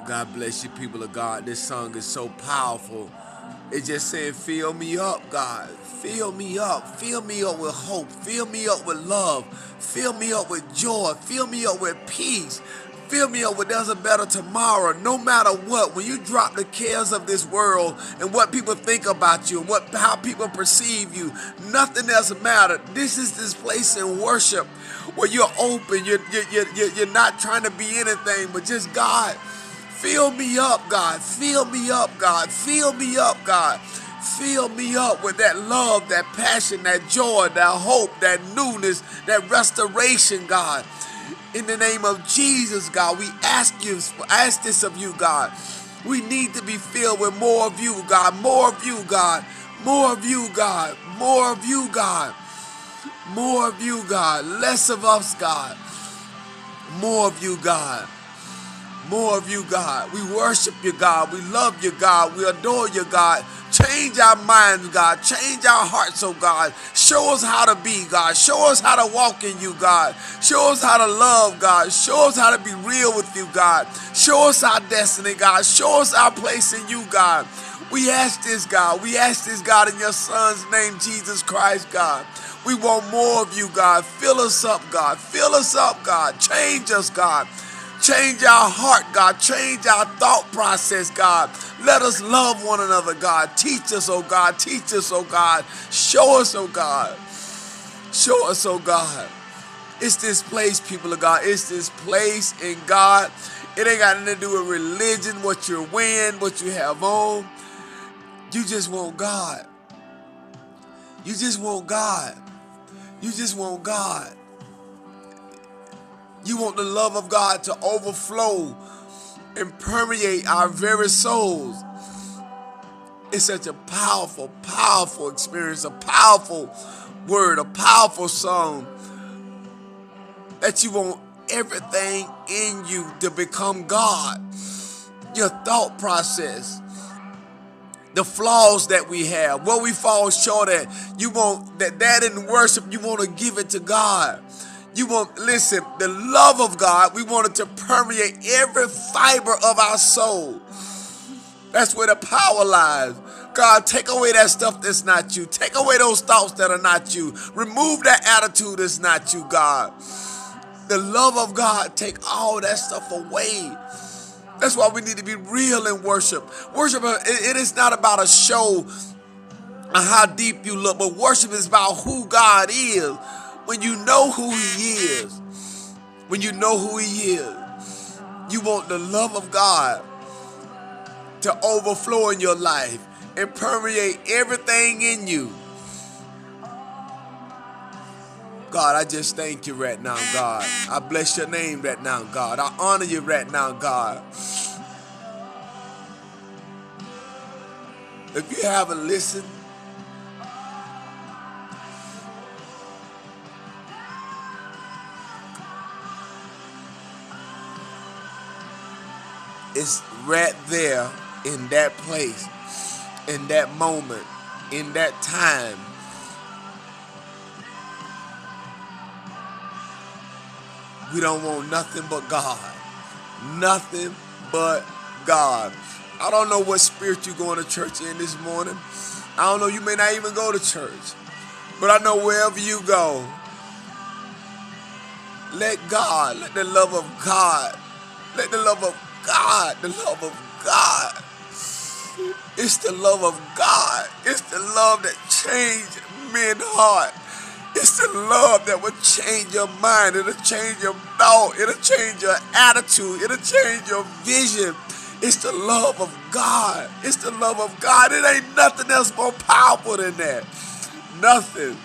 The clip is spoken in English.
God bless you, people of God. This song is so powerful. It just saying, fill me up, God. Fill me up. Fill me up with hope. Fill me up with love. Fill me up with joy. Fill me up with peace. Fill me up with there's a better tomorrow. No matter what, when you drop the cares of this world and what people think about you and how people perceive you, nothing else matters. This is this place in worship where you're open. You're not trying to be anything, but just God. Fill me up, God. Fill me up, God. Fill me up, God. Fill me up with that love, that passion, that joy, that hope, that newness, that restoration, God. In the name of Jesus, God, we ask this of you, God. We need to be filled with more of you, God. More of you, God. More of you, God. More of you, God. More of you, God. Less of us, God. More of you, God. More of you, God. We worship you, God. We love you, God. We adore you, God. Change our minds, God. Change our hearts, oh God. Show us how to be, God. Show us how to walk in you, God. Show us how to love, God. Show us how to be real with you, God. Show us our destiny, God. Show us our place in you, God. We ask this, God. We ask this, God, in your Son's name, Jesus Christ, God. We want more of you, God. Fill us up, God. Fill us up, God. Change us, God. Change our heart, God. Change our thought process, God. Let us love one another, God. Teach us, oh God. Teach us, oh God. Show us, oh God. Show us, oh God. It's this place, people of God. It's this place in God. It ain't got nothing to do with religion, what you're wearing, what you have on. You just want God. You just want God. You just want God. You want the love of God to overflow and permeate our very souls. It's such a powerful, powerful experience, a powerful word, a powerful song that you want everything in you to become God. Your thought process, the flaws that we have, what we fall short at, you want that in worship, you want to give it to God. You want, listen, the love of God, we want it to permeate every fiber of our soul. That's where the power lies. God, take away that stuff that's not you. Take away those thoughts that are not you. Remove that attitude that's not you, God. The love of God, take all that stuff away. That's why we need to be real in worship. Worship, it is not about a show on how deep you look, but worship is about who God is. When you know who he is, when you know who he is, you want the love of God to overflow in your life and permeate everything in you. God, I just thank you right now, God. I bless your name right now, God. I honor you right now, God. If you haven't listened, it's right there in that place, in that moment, in that time. We don't want nothing but God. Nothing but God. I don't know what spirit you're going to church in this morning. I don't know, you may not even go to church. But I know wherever you go, let God, let the love of God, let the love of God, the love of God. It's the love of God. It's the love that changed men's heart. It's the love that will change your mind. It'll change your thought. It'll change your attitude. It'll change your vision. It's the love of God. It's the love of God. It ain't nothing else more powerful than that. Nothing.